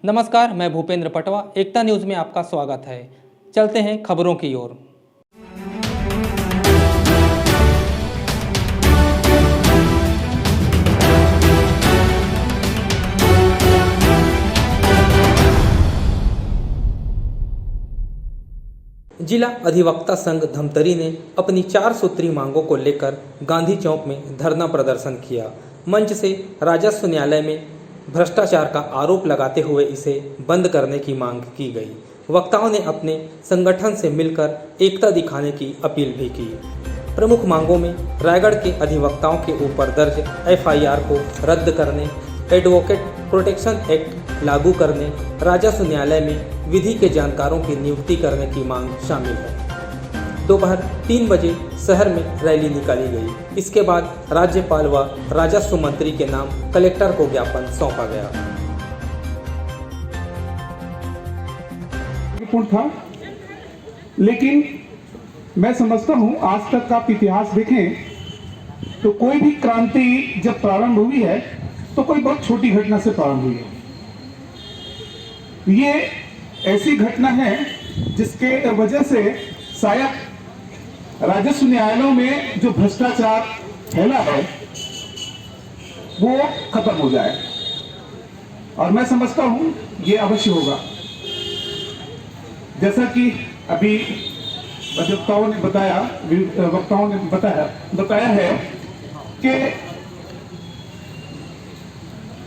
नमस्कार, मैं भूपेंद्र पटवा। एकता न्यूज़ में आपका स्वागत है। चलते हैं खबरों की ओर। जिला अधिवक्ता संघ धमतरी ने अपनी 4 सूत्री मांगों को लेकर गांधी चौक में धरना प्रदर्शन किया। मंच से राजस्व न्यायालय में भ्रष्टाचार का आरोप लगाते हुए इसे बंद करने की मांग की गई। वक्ताओं ने अपने संगठन से मिलकर एकता दिखाने की अपील भी की। प्रमुख मांगों में रायगढ़ के अधिवक्ताओं के ऊपर दर्ज FIR को रद्द करने, एडवोकेट प्रोटेक्शन एक्ट लागू करने, राजस्व न्यायालय में विधि के जानकारों की नियुक्ति करने की मांग शामिल है। दोपहर 3 बजे शहर में रैली निकाली गई। इसके बाद राज्यपाल व राजस्व मंत्री के नाम कलेक्टर को ज्ञापन सौंपा गया। था, लेकिन मैं समझता हूं आज तक का इतिहास देखें तो कोई भी क्रांति जब प्रारंभ हुई है तो कोई बहुत छोटी घटना से प्रारंभ हुई है। ये ऐसी घटना है जिसके वजह से शायद राजस्व न्यायालयों में जो भ्रष्टाचार फैला है वो खत्म हो जाए, और मैं समझता हूं ये अवश्य होगा। जैसा कि अभी वक्ताओं ने बताया है कि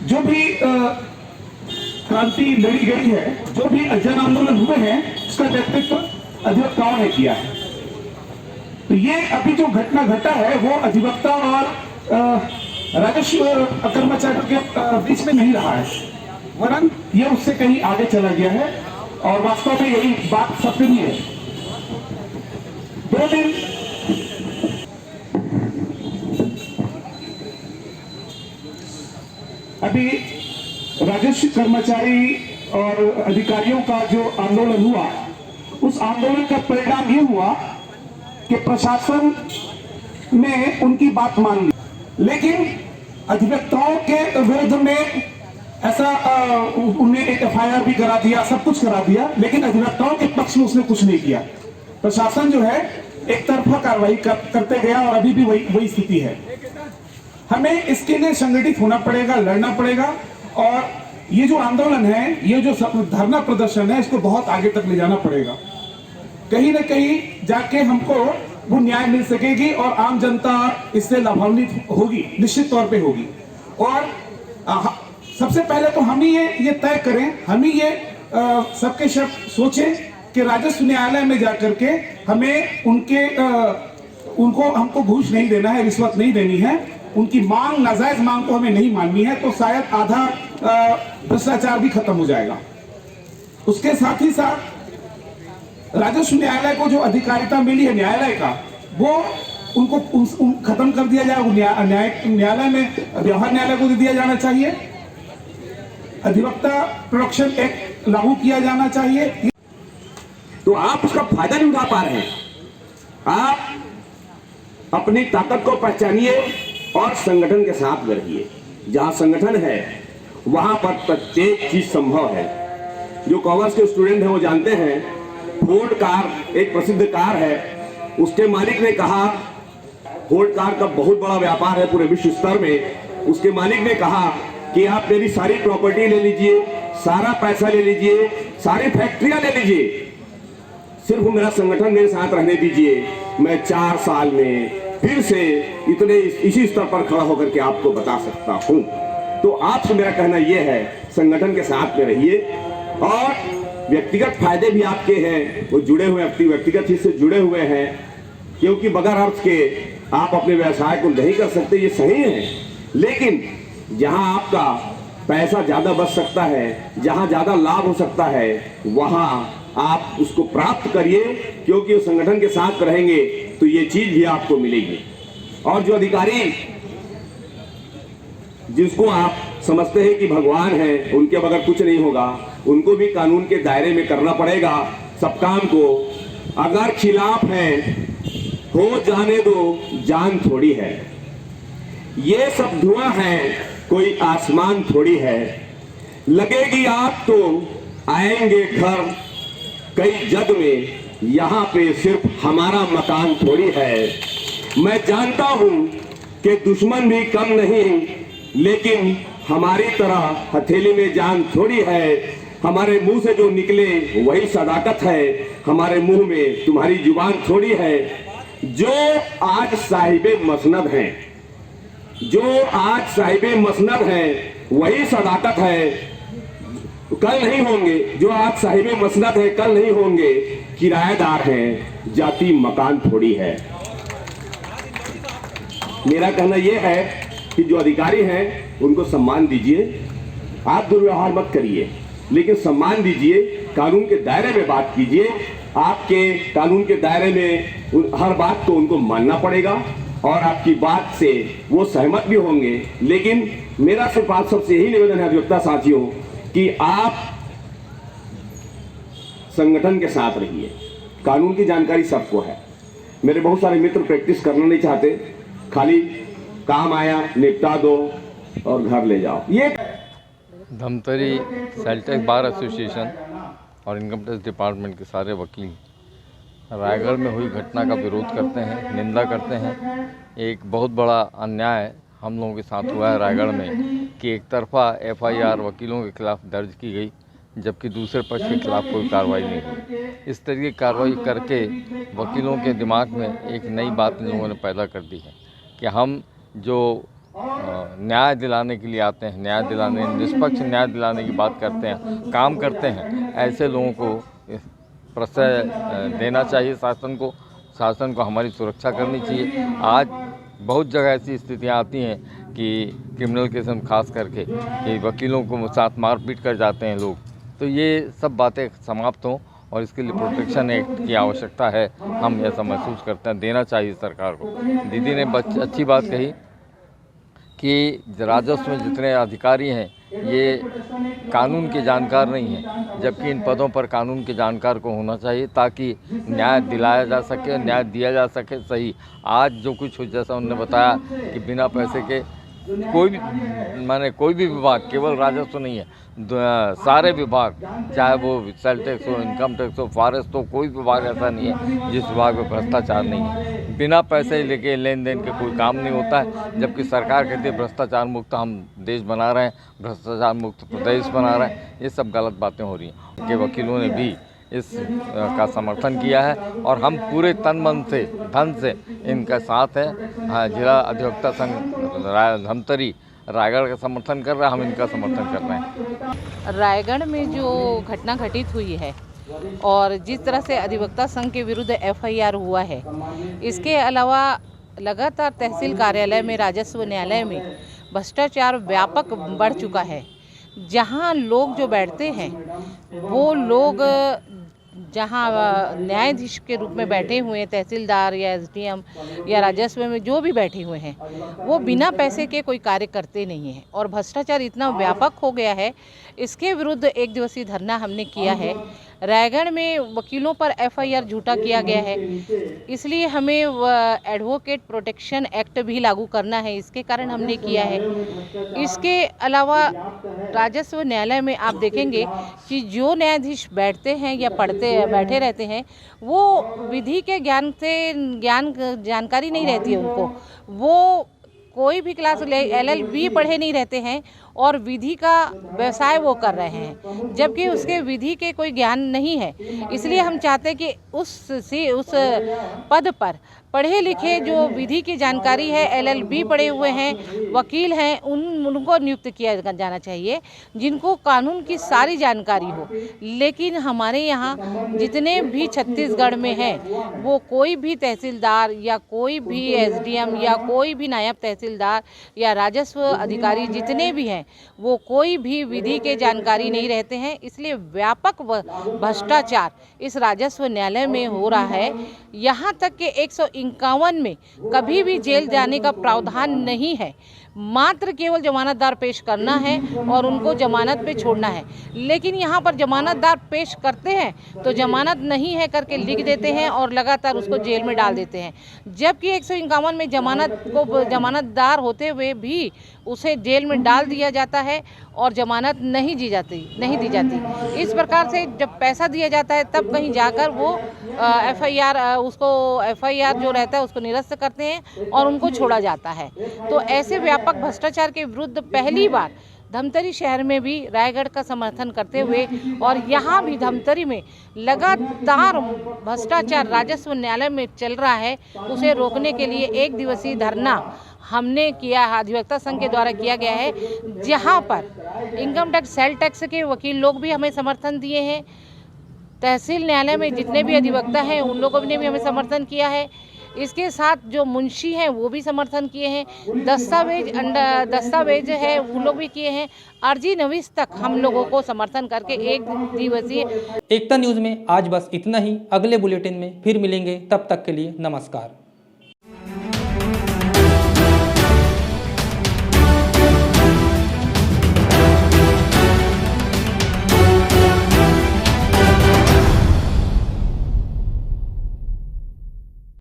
जो भी क्रांति लड़ी गई है, जो भी जन आंदोलन हुए हैं, उसका नेतृत्व अधिवक्ताओं ने किया है। तो ये अभी जो घटना घटा है वो अधिवक्ता और राजस्व कर्मचारियों के बीच में नहीं रहा है, वरन ये उससे कहीं आगे चला गया है, और वास्तव में यही बात सत्य भी है। 2 दिन अभी राजस्व कर्मचारी और अधिकारियों का जो आंदोलन हुआ, उस आंदोलन का परिणाम ये हुआ कि प्रशासन ने उनकी बात मान ली, लेकिन अधिवक्ताओं के विरुद्ध में ऐसा उन्हें एक FIR भी करा दिया, सब कुछ करा दिया, लेकिन अधिवक्ताओं के पक्ष में उसने कुछ नहीं किया। प्रशासन जो है एक तरफा कार्रवाई करते गया, और अभी भी वही स्थिति है। हमें इसके लिए संगठित होना पड़ेगा, लड़ना पड़ेगा, और ये जो आंदोलन है, ये जो धरना प्रदर्शन है, इसको बहुत आगे तक ले जाना पड़ेगा। कहीं ना कहीं जाके हमको वो न्याय मिल सकेगी और आम जनता इससे लाभान्वित होगी, निश्चित तौर पे होगी। और सबसे पहले तो हम ही ये तय करें, हम ही ये सबके सब सोचें कि राजस्व न्यायालय में जाकर के हमें हमको घूस नहीं देना है, रिश्वत नहीं देनी है, उनकी मांग, नाजायज मांग को हमें नहीं माननी है, तो शायद आधा भ्रष्टाचार भी खत्म हो जाएगा। उसके साथ ही साथ राजस्व न्यायालय को जो अधिकारिता मिली है न्यायालय का, वो उनको खत्म कर दिया जाए। न्यायालय में व्यवहार न्यायालय को दे दिया जाना चाहिए। अधिवक्ता प्रोटेक्शन एक्ट लागू किया जाना चाहिए। तो आप उसका फायदा नहीं उठा पा रहे हैं। आप अपनी ताकत को पहचानिए और संगठन के साथ लड़िए। जहां संगठन है वहां पर प्रत्येक चीज संभव है। जो कॉमर्स के स्टूडेंट हैं वो जानते हैं, फोर्ड कार एक प्रसिद्ध कार है, उसके मालिक ने कहा, फोर्ड कार का बहुत बड़ा व्यापार है पूरे विश्व स्तर में। उसके मालिक ने कहा कि आप मेरी सारी प्रॉपर्टी ले लीजिए, सारा पैसा ले लीजिए, सारी फैक्ट्रियां ले लीजिए, सिर्फ मेरा संगठन मेरे साथ रहने दीजिए। मैं 4 साल में फिर से इसी स्तर पर खड़ा होकर के आपको बता सकता हूं। तो आपसे मेरा कहना यह है, संगठन के साथ में रहिए, और व्यक्तिगत फायदे भी आपके हैं, वो जुड़े हुए व्यक्तिगत हित से जुड़े हुए हैं, क्योंकि बगैर अर्थ के आप अपने व्यवसाय को नहीं कर सकते, ये सही है। लेकिन जहां आपका पैसा ज्यादा बच सकता है, जहां ज्यादा लाभ हो सकता है, वहां आप उसको प्राप्त करिए, क्योंकि वो संगठन के साथ रहेंगे तो ये चीज भी आपको मिलेगी। और जो अधिकारी जिसको आप समझते हैं कि भगवान है, उनके बगैर कुछ नहीं होगा, उनको भी कानून के दायरे में करना पड़ेगा सब काम को। अगर खिलाफ है हो जाने दो, जान थोड़ी है। ये सब धुआं है, कोई आसमान थोड़ी है। लगेगी आग तो आएंगे घर कई जग में, यहाँ पे सिर्फ हमारा मकान थोड़ी है। मैं जानता हूँ कि दुश्मन भी कम नहीं, लेकिन हमारी तरह हथेली में जान थोड़ी है। हमारे मुंह से जो निकले वही सदाकत है, हमारे मुंह में तुम्हारी जुबान थोड़ी है। जो आज साहिबे मसनद हैं, जो आज साहिबे मसनद हैं, वही सदाकत है, कल नहीं होंगे। जो आज साहिबे मसनद है, कल नहीं होंगे। किराएदार हैं, जाति मकान थोड़ी है। मेरा कहना यह है कि जो अधिकारी हैं उनको सम्मान दीजिए, आप दुर्व्यवहार मत करिए, लेकिन सम्मान दीजिए, कानून के दायरे में बात कीजिए। आपके कानून के दायरे में हर बात को उनको मानना पड़ेगा और आपकी बात से वो सहमत भी होंगे। लेकिन मेरा सिर्फ आप सबसे यही निवेदन है अधिवक्ता साथियों कि आप संगठन के साथ रहिए। कानून की जानकारी सबको है। मेरे बहुत सारे मित्र प्रैक्टिस करना नहीं चाहते, खाली काम आया निपटा दो और घर ले जाओ। ये धमतरी सेल्टेक बार एसोसिएशन और इनकम टैक्स डिपार्टमेंट के सारे वकील रायगढ़ में हुई घटना का विरोध करते हैं, निंदा करते हैं। एक बहुत बड़ा अन्याय हम लोगों के साथ हुआ है रायगढ़ में कि एक तरफा एफआईआर वकीलों के खिलाफ दर्ज की गई, जबकि दूसरे पक्ष के खिलाफ कोई कार्रवाई नहीं हुई। इस तरह की कार्रवाई करके वकीलों के दिमाग में एक नई बात इन लोगों ने पैदा कर दी है कि हम जो न्याय दिलाने के लिए आते हैं, न्याय दिलाने, निष्पक्ष न्याय दिलाने की बात करते हैं, काम करते हैं, ऐसे लोगों को प्रश्रय देना चाहिए। शासन को हमारी सुरक्षा करनी चाहिए। आज बहुत जगह ऐसी स्थितियां आती हैं कि क्रिमिनल केस में खास करके कि वकीलों को साथ मारपीट कर जाते हैं लोग। तो ये सब बातें समाप्त हों और इसके लिए प्रोटेक्शन एक्ट की आवश्यकता है। हम ऐसा महसूस करते हैं, देना चाहिए सरकार को। दीदी ने अच्छी बात कही कि राजस्व में जितने अधिकारी हैं ये कानून के जानकार नहीं हैं, जबकि इन पदों पर कानून के जानकार को होना चाहिए ताकि न्याय दिलाया जा सके, न्याय दिया जा सके सही। आज जो कुछ जैसा उन्होंने बताया कि बिना पैसे के कोई भी विभाग, केवल राजस्व नहीं है, सारे विभाग, चाहे वो सेल टैक्स हो, इनकम टैक्स हो, फॉरेस्ट हो, कोई विभाग ऐसा नहीं है जिस विभाग में भ्रष्टाचार नहीं है। बिना पैसे लेके लेन देन के कोई काम नहीं होता है, जबकि सरकार कहती है भ्रष्टाचार मुक्त हम देश बना रहे हैं, भ्रष्टाचार मुक्त प्रदेश बना रहे हैं। ये सब गलत बातें हो रही हैं। के वकीलों ने भी इस का समर्थन किया है और हम पूरे तन मन से धन से इनका साथ है। जिला अधिवक्ता संघ धमतरी रायगढ़ का समर्थन कर रहा है, हम इनका समर्थन कर रहे हैं। रायगढ़ में जो घटना घटित हुई है और जिस तरह से अधिवक्ता संघ के विरुद्ध एफआईआर हुआ है, इसके अलावा लगातार तहसील कार्यालय में, राजस्व न्यायालय में भ्रष्टाचार व्यापक बढ़ चुका है। जहां लोग जो बैठते हैं वो लोग जहां न्यायाधीश के रूप में बैठे हुए हैं, तहसीलदार या एसडीएम या राजस्व में जो भी बैठे हुए हैं, वो बिना पैसे के कोई कार्य करते नहीं हैं और भ्रष्टाचार इतना व्यापक हो गया है। इसके विरुद्ध एक दिवसीय धरना हमने किया है। रायगढ़ में वकीलों पर एफआईआर झूठा किया गया है, इसलिए हमें एडवोकेट प्रोटेक्शन एक्ट भी लागू करना है, इसके कारण हमने किया है। इसके अलावा राजस्व न्यायालय में आप देखेंगे कि जो न्यायाधीश बैठते हैं या बैठे रहते हैं, वो विधि के जानकारी नहीं रहती है उनको। वो कोई भी क्लास LLB पढ़े नहीं रहते हैं और विधि का व्यवसाय वो कर रहे हैं, जबकि उसके विधि के कोई ज्ञान नहीं है। इसलिए हम चाहते हैं कि उस पद पर पढ़े लिखे जो विधि की जानकारी है, LLB पढ़े हुए हैं, वकील हैं, उनको नियुक्त किया जाना चाहिए, जिनको कानून की सारी जानकारी हो। लेकिन हमारे यहाँ जितने भी छत्तीसगढ़ में हैं, वो कोई भी तहसीलदार या कोई भी SDM या कोई भी नायब तहसीलदार या राजस्व अधिकारी जितने भी हैं, वो कोई भी विधि के जानकारी नहीं रहते हैं। इसलिए व्यापक भ्रष्टाचार इस राजस्व न्यायालय में हो रहा है। यहाँ तक कि 151 में कभी भी जेल जाने का प्रावधान नहीं है, मात्र केवल जमानतदार पेश करना है और उनको जमानत पे छोड़ना है। लेकिन यहाँ पर जमानतदार पेश करते हैं तो जमानत नहीं है करके लिख देते हैं और लगातार उसको जेल में डाल देते हैं, जबकि 151 में जमानतदार होते हुए भी उसे जेल में डाल दिया जाता है और जमानत नहीं दी जाती। इस प्रकार से जब पैसा दिया जाता है तब कहीं जाकर वो एफआईआर जो रहता है उसको निरस्त करते हैं और उनको छोड़ा जाता है। तो ऐसे व्यापक भ्रष्टाचार के विरुद्ध पहली बार धमतरी शहर में भी रायगढ़ का समर्थन करते हुए और यहाँ भी धमतरी में लगातार भ्रष्टाचार राजस्व न्यायालय में चल रहा है, उसे रोकने के लिए 1 दिवसीय धरना हमने किया, अधिवक्ता संघ के द्वारा किया गया है, जहाँ पर इनकम टैक्स सेल टैक्स के वकील लोग भी हमें समर्थन दिए हैं। तहसील न्यायालय में जितने भी अधिवक्ता हैं उन लोगों ने भी हमें समर्थन किया है। इसके साथ जो मुंशी हैं वो भी समर्थन किए हैं, दस्तावेज है वो लोग भी किए हैं, अर्जी नवीस तक हम लोगों को समर्थन करके 1 दिवसीय एकता न्यूज़ में आज बस इतना ही। अगले बुलेटिन में फिर मिलेंगे, तब तक के लिए नमस्कार।